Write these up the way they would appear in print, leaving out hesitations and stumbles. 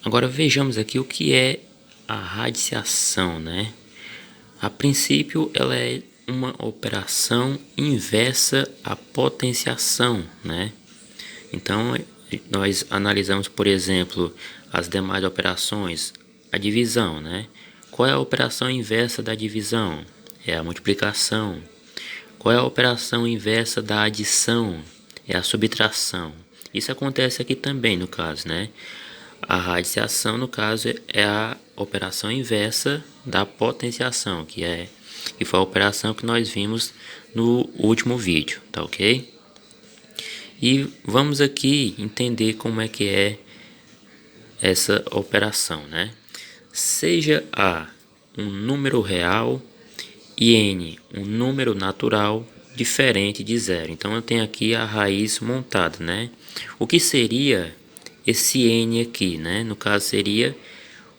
Agora vejamos aqui o que é a radiciação, né? A princípio, ela é uma operação inversa à potenciação, né? Então, nós analisamos, por exemplo, as demais operações, a divisão, né? Qual é a operação inversa da divisão? É a multiplicação. Qual é a operação inversa da adição? É a subtração. Isso acontece aqui também no caso, né? A radiciação, no caso, é a operação inversa da potenciação, que foi a operação que nós vimos no último vídeo, tá ok? E vamos aqui entender como é que é essa operação, né? Seja A um número real e N um número natural diferente de zero. Então eu tenho aqui a raiz montada, né? O que seria esse N aqui, né? No caso seria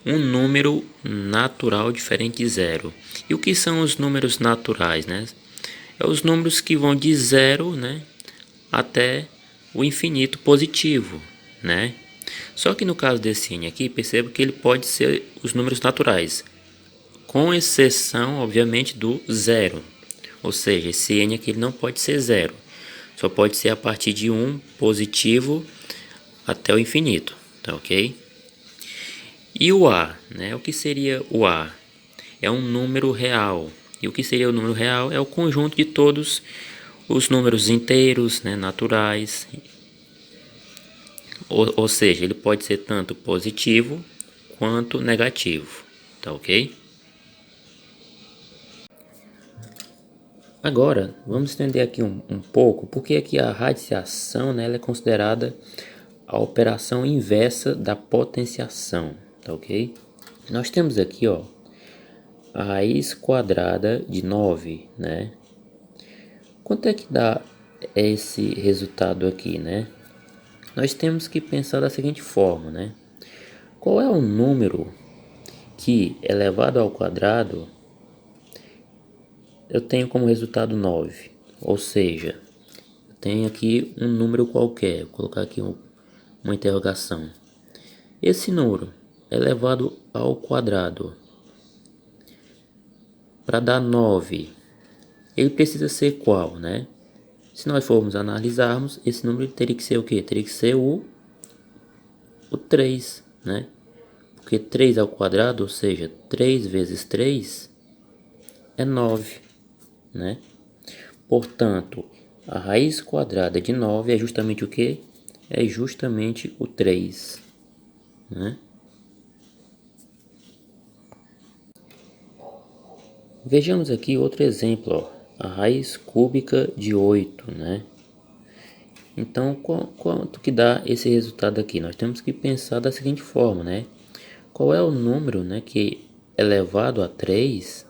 um número natural diferente de zero. E o que são os números naturais, né? É os números que vão de zero, né, até o infinito positivo, né? Só que no caso desse N aqui, perceba que ele pode ser os números naturais, com exceção, obviamente, do zero. Ou seja, esse N aqui ele não pode ser zero, só pode ser a partir de um positivo até o infinito, tá ok? E o A, né? O que seria o A? É um número real. E o que seria o número real? É o conjunto de todos os números inteiros, né, naturais. Ou seja, ele pode ser tanto positivo quanto negativo, tá ok? Agora, vamos entender aqui um pouco porque aqui a radiciação, né, ela é considerada a operação inversa da potenciação, tá ok? Nós temos aqui, ó, a raiz quadrada de 9, né? Quanto é que dá esse resultado aqui, né? Nós temos que pensar da seguinte forma, né? Qual é o número que, elevado ao quadrado, eu tenho como resultado 9? Ou seja, eu tenho aqui um número qualquer, vou colocar aqui uma interrogação. Esse número elevado ao quadrado, para dar 9, ele precisa ser qual, né? Se nós formos analisarmos, esse número teria que ser o quê? Teria que ser o 3, né? Porque 3 ao quadrado, ou seja, 3 vezes 3 é 9, né? Portanto, a raiz quadrada de 9 é justamente o quê? É justamente o 3, né? Vejamos aqui outro exemplo, ó, a raiz cúbica de 8, né? Então, quanto que dá esse resultado aqui? Nós temos que pensar da seguinte forma, né? Qual é o número, né, que elevado a 3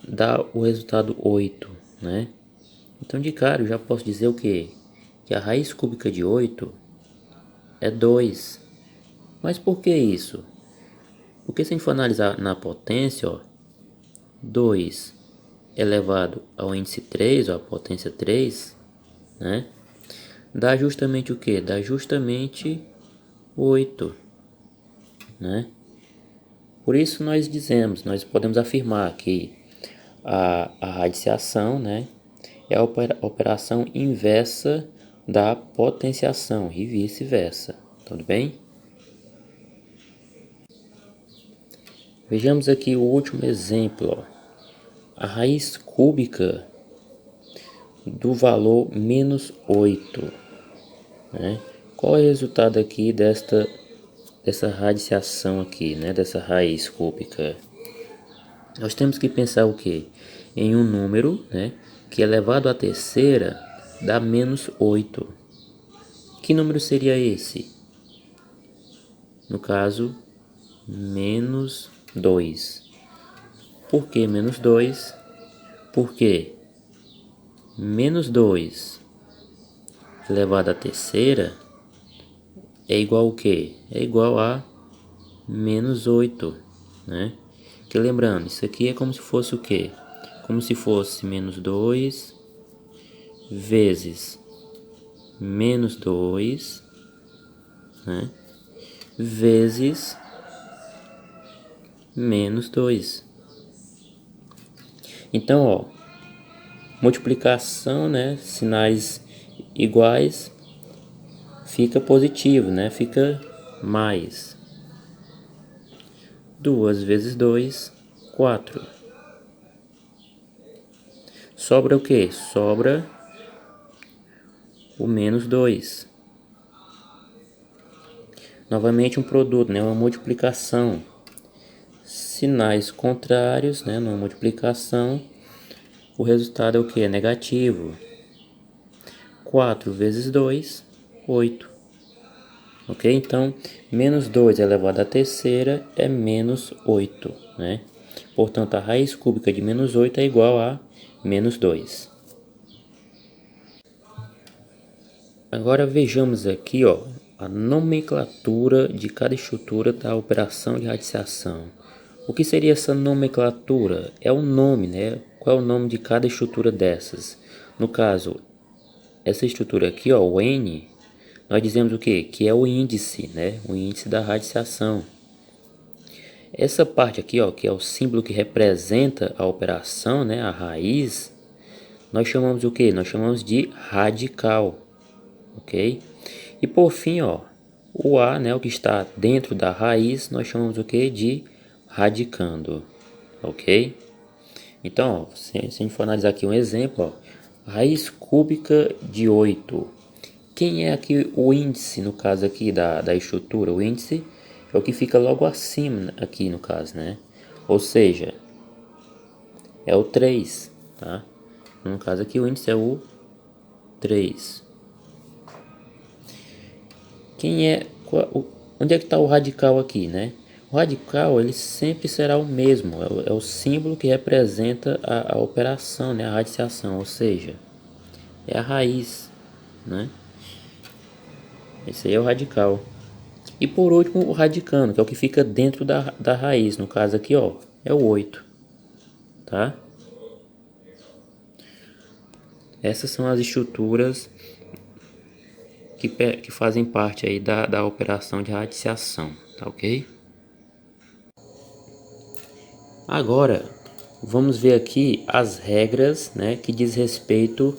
dá o resultado 8, né? Então, de cara, eu já posso dizer o quê? Que a raiz cúbica de 8 é 2. Mas por que isso? Porque se a gente for analisar na potência, ó, 2 elevado ao índice 3, ó, a potência 3, né? Dá justamente o que? Dá justamente 8, né? Por isso nós podemos afirmar que a radiciação, né, é a operação inversa da potenciação e vice-versa, tudo bem? Vejamos aqui o último exemplo, ó. A raiz cúbica do valor menos 8, né? Qual é o resultado aqui dessa radiciação aqui, né? Dessa raiz cúbica? Nós temos que pensar o quê? Em um número, né, que elevado à terceira dá menos 8. Que número seria esse? No caso, menos 2. Por que menos 2? Porque menos 2 elevado à terceira é igual ao quê? É igual a menos 8, né? Que lembrando, isso aqui é como se fosse o quê? Como se fosse menos 2 vezes menos 2, né? vezes menos 2. Então, ó, multiplicação, né, sinais iguais, fica positivo, né, fica mais. 2 vezes 2, 4. Sobra o quê? Sobra o menos 2. Novamente um produto, né, uma multiplicação. Sinais contrários, né, numa multiplicação, o resultado é o que? É negativo. 4 vezes 2, 8. Ok? Então, menos 2 elevado à terceira é menos 8, né? Portanto, a raiz cúbica de menos 8 é igual a menos 2. Agora vejamos aqui, ó, a nomenclatura de cada estrutura da operação de radiciação. O que seria essa nomenclatura? É o nome, né? Qual é o nome de cada estrutura dessas? No caso, essa estrutura aqui, ó, o N, nós dizemos o quê? Que é o índice, né? O índice da radiciação. Essa parte aqui, ó, que é o símbolo que representa a operação, né? A raiz, nós chamamos o quê? Nós chamamos de radical, ok? E por fim, ó, o A, né? O que está dentro da raiz, nós chamamos o quê? De radicando, ok? Então, ó, se a gente for analisar aqui um exemplo, ó, raiz cúbica de 8. Quem é aqui o índice, no caso aqui da estrutura? O índice é o que fica logo acima aqui no caso, né? Ou seja, é o 3, tá? No caso aqui o índice é o 3. Onde é que está o radical aqui, né? O radical ele sempre será o mesmo, é o símbolo que representa a operação, né? A radiciação, ou seja, é a raiz, né? Esse aí é o radical. E por último o radicando, que é o que fica dentro da raiz, no caso aqui, ó, é o 8, tá? Essas são as estruturas que fazem parte aí da operação de radiciação, tá ok? Agora, vamos ver aqui as regras, né, que diz respeito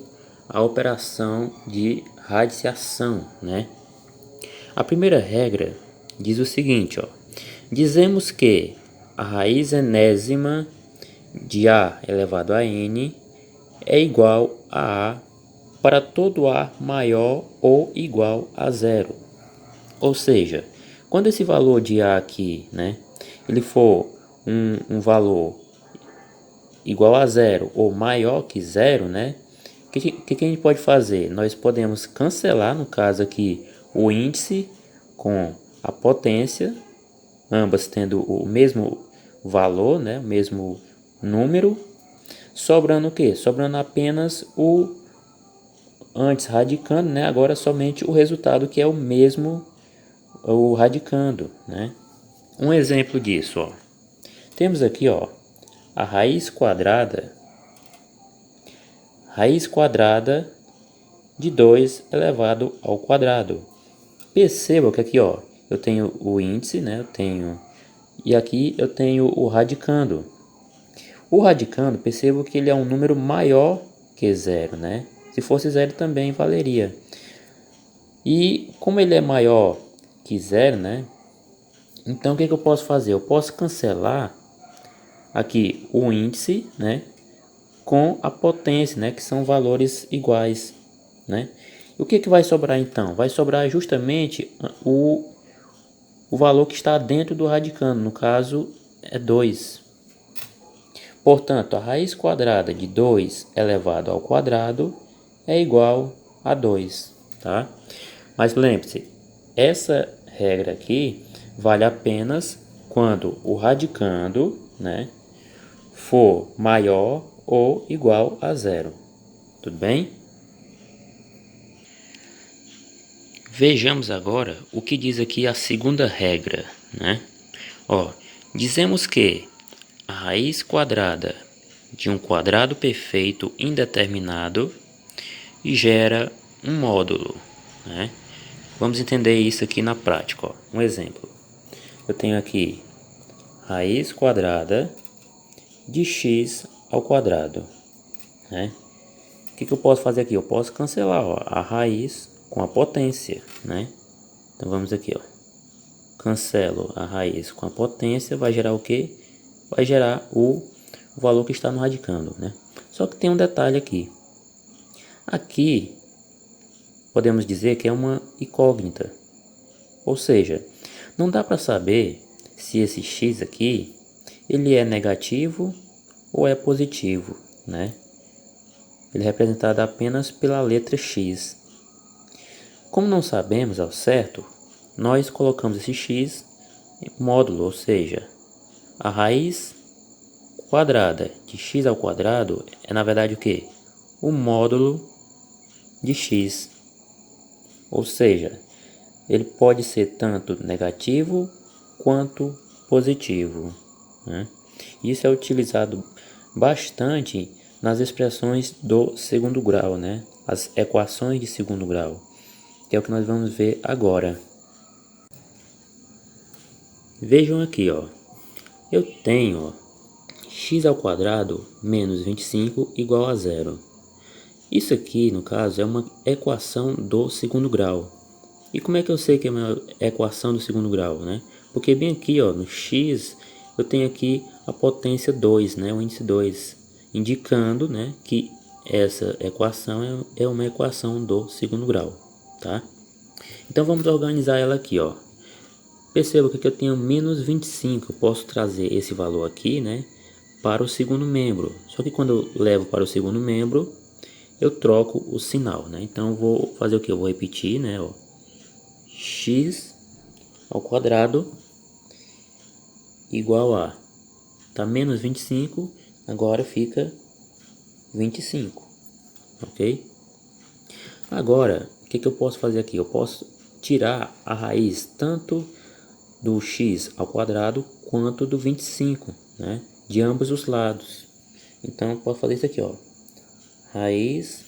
à operação de radiciação, né? A primeira regra diz o seguinte, ó. Dizemos que a raiz enésima de A elevado a N é igual a A para todo A maior ou igual a zero. Ou seja, quando esse valor de A aqui, né, ele for um valor igual a zero ou maior que zero, né, o que a gente pode fazer? Nós podemos cancelar, no caso aqui, o índice com a potência, ambas tendo o mesmo valor, né, o mesmo número, sobrando o que? Sobrando apenas o antes radicando, né, agora somente o resultado que é o mesmo, o radicando, né. Um exemplo disso, ó. Temos aqui, ó, a raiz quadrada de 2 elevado ao quadrado. Perceba que aqui, ó, eu tenho o índice, né? E aqui eu tenho o radicando. O radicando, perceba que ele é um número maior que zero, né? Se fosse zero também valeria. E como ele é maior que zero, né? Então o que eu posso fazer? Eu posso cancelar aqui o índice, né, com a potência, né, que são valores iguais, né? E o que vai sobrar então? Vai sobrar justamente o valor que está dentro do radicando, no caso é 2. Portanto, a raiz quadrada de 2 elevado ao quadrado é igual a 2, tá? Mas lembre-se, essa regra aqui vale apenas quando o radicando, né, for maior ou igual a zero. Tudo bem? Vejamos agora o que diz aqui a segunda regra, né? Ó, dizemos que a raiz quadrada de um quadrado perfeito indeterminado gera um módulo, né? Vamos entender isso aqui na prática, ó. Um exemplo. Eu tenho aqui raiz quadrada de x ao quadrado, né? O que eu posso fazer aqui? Eu posso cancelar, ó, a raiz com a potência, né? Então vamos aqui, ó. Cancelo a raiz com a potência, vai gerar o quê? Vai gerar o valor que está no radicando, né? Só que tem um detalhe aqui. Aqui podemos dizer que é uma incógnita. Ou seja, não dá para saber se esse x aqui ele é negativo ou é positivo, né? Ele é representado apenas pela letra x. Como não sabemos ao certo, nós colocamos esse x em módulo, ou seja, a raiz quadrada de x ao quadrado é na verdade o que? O módulo de x. Ou seja, ele pode ser tanto negativo quanto positivo, né? Isso é utilizado bastante nas expressões do segundo grau, né? As equações de segundo grau, que é o que nós vamos ver agora. Vejam aqui, ó. Eu tenho, ó, x ao quadrado menos 25 igual a zero. Isso aqui, no caso, é uma equação do segundo grau. E como é que eu sei que é uma equação do segundo grau, né? Porque bem aqui, ó, no x, eu tenho aqui a potência 2, né? O índice 2, indicando, né, que essa equação é uma equação do segundo grau, tá? Então vamos organizar ela aqui, ó. Perceba que eu tenho menos 25, eu posso trazer esse valor aqui, né, para o segundo membro. Só que quando eu levo para o segundo membro, eu troco o sinal, né? Então eu vou fazer o que? Eu vou repetir, né, ó. X ao quadrado igual a, tá menos 25, agora fica 25, ok? Agora, o que eu posso fazer aqui? Eu posso tirar a raiz tanto do x ao quadrado quanto do 25, né? De ambos os lados. Então eu posso fazer isso aqui, ó. Raiz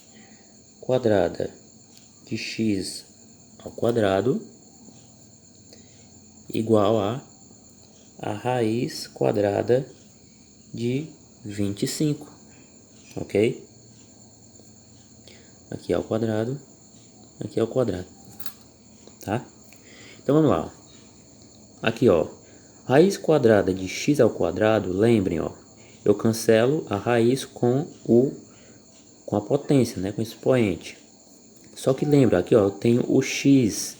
quadrada de x ao quadrado igual a raiz quadrada de 25, ok? Aqui é o quadrado, aqui é o quadrado, tá? Então vamos lá, ó. Aqui, ó, raiz quadrada de x ao quadrado, lembrem, ó, eu cancelo a raiz com a potência, né, com o expoente. Só que lembra, aqui, ó, eu tenho o x.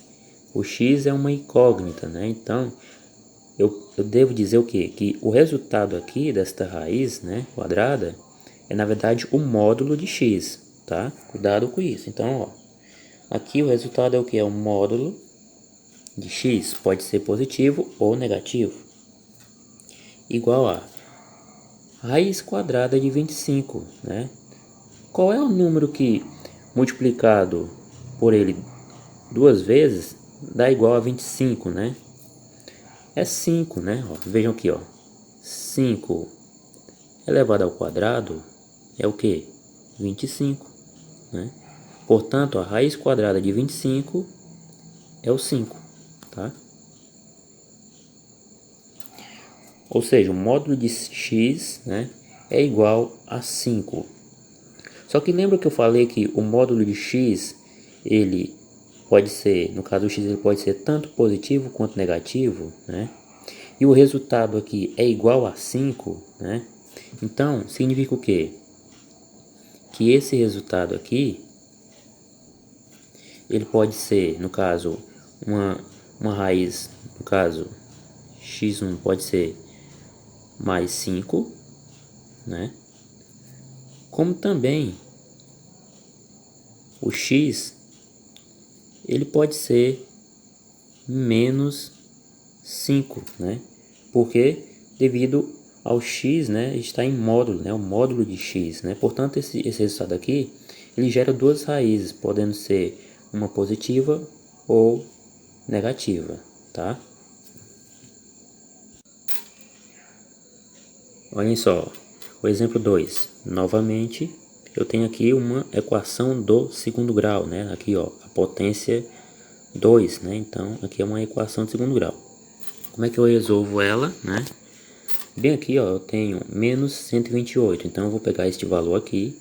O x é uma incógnita, né? Então eu devo dizer o quê? Que o resultado aqui desta raiz, né, quadrada, é na verdade o módulo de x, tá? Cuidado com isso. Então, ó, aqui o resultado é o que? É o módulo de x, pode ser positivo ou negativo, igual a raiz quadrada de 25, né? Qual é o número que multiplicado por ele duas vezes dá igual a 25, né? É 5, né? Ó, vejam aqui, ó. 5 elevado ao quadrado é o que? 25, né? Portanto, a raiz quadrada de 25 é o 5, tá? Ou seja, o módulo de x, né, é igual a 5. Só que lembra que eu falei que o módulo de x, ele pode ser, no caso do x, ele pode ser tanto positivo quanto negativo, né? E o resultado aqui é igual a 5, né? Então, significa o quê? Que esse resultado aqui, ele pode ser, no caso, uma raiz, no caso, x1 pode ser mais 5, né? Como também o x, ele pode ser menos 5, né? Porque devido ao x, né, está em módulo, né, o módulo de x, né? Portanto, esse resultado aqui, ele gera duas raízes, podendo ser uma positiva ou negativa, tá? Olhem só, o exemplo 2. Novamente, eu tenho aqui uma equação do segundo grau, né? Aqui, ó, a potência 2, né? Então aqui é uma equação de segundo grau. Como é que eu resolvo ela, né? Bem aqui, ó, eu tenho menos 128, então eu vou pegar este valor aqui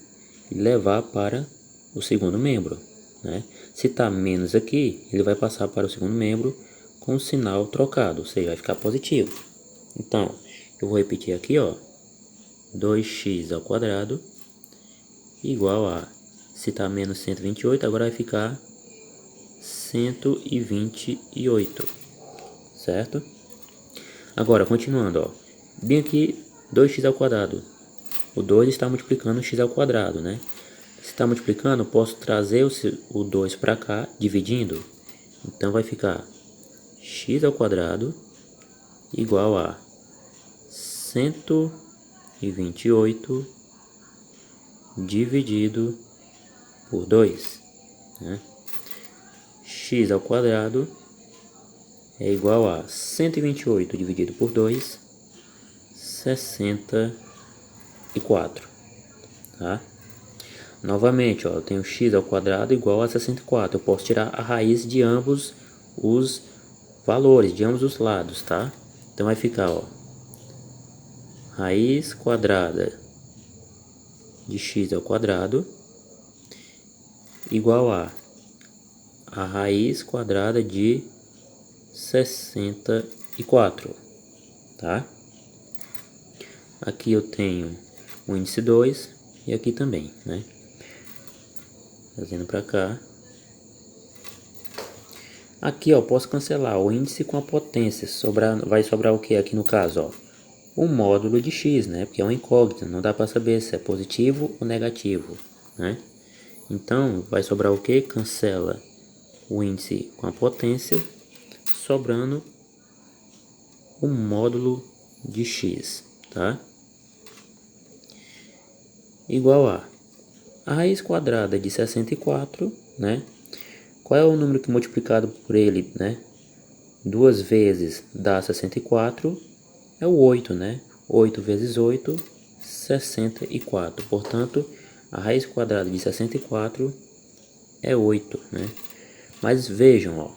e levar para o segundo membro, né? Se está menos aqui, ele vai passar para o segundo membro com o sinal trocado, ou seja, vai ficar positivo. Então, eu vou repetir aqui, ó, 2x ao quadrado igual a, se está menos 128, agora vai ficar 128, certo? Agora, continuando, ó, bem aqui, 2x ao quadrado. O 2 está multiplicando x ao quadrado, né? Se está multiplicando, eu posso trazer o 2 para cá, dividindo. Então, vai ficar x ao quadrado igual a 128 dividido por 2, né? X ao quadrado é igual a 128 dividido por 2, 64, tá? Novamente, ó, eu tenho x ao quadrado igual a 64. Eu posso tirar a raiz de ambos os valores, de ambos os lados, tá? Então vai ficar, ó, raiz quadrada de x ao quadrado igual a raiz quadrada de 64, tá? Aqui eu tenho o índice 2 e aqui também, né? Trazendo para cá. Aqui, ó, posso cancelar o índice com a potência. Vai sobrar o que aqui no caso, ó? O módulo de x, né? Porque é uma incógnita, não dá para saber se é positivo ou negativo, né? Então, vai sobrar o que? Cancela o índice com a potência, sobrando o módulo de x, tá? Igual a raiz quadrada de 64, né? Qual é o número que multiplicado por ele, né? Duas vezes dá 64, é o 8, né? 8 vezes 8, 64. Portanto, a raiz quadrada de 64 é 8, né? Mas vejam, ó,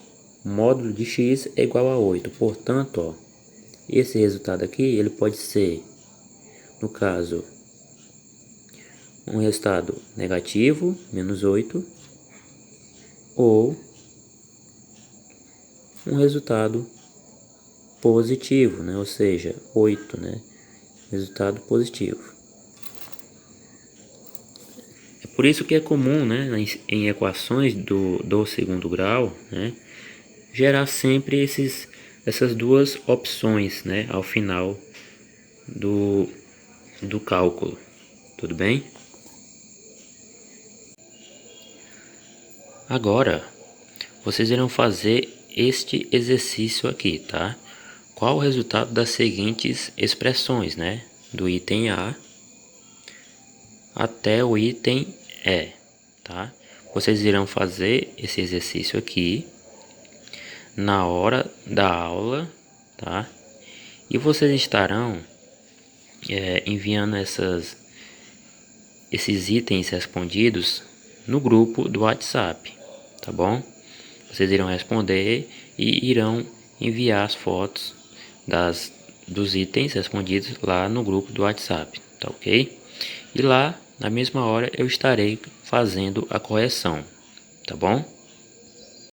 o módulo de x é igual a 8. Portanto, ó, esse resultado aqui, ele pode ser, no caso, um resultado negativo, menos 8, ou um resultado positivo, né? Ou seja, 8, né? Resultado positivo. É por isso que é comum, né, em equações do segundo grau, né, gerar sempre essas duas opções, né, ao final do cálculo. Tudo bem? Agora, vocês irão fazer este exercício aqui, tá? Qual o resultado das seguintes expressões, né? Do item A até o item E, tá? Vocês irão fazer esse exercício aqui na hora da aula, tá? E vocês estarão enviando esses itens respondidos no grupo do WhatsApp, tá bom? Vocês irão responder e irão enviar as fotos dos itens respondidos lá no grupo do WhatsApp, tá ok? E lá, na mesma hora, eu estarei fazendo a correção, tá bom?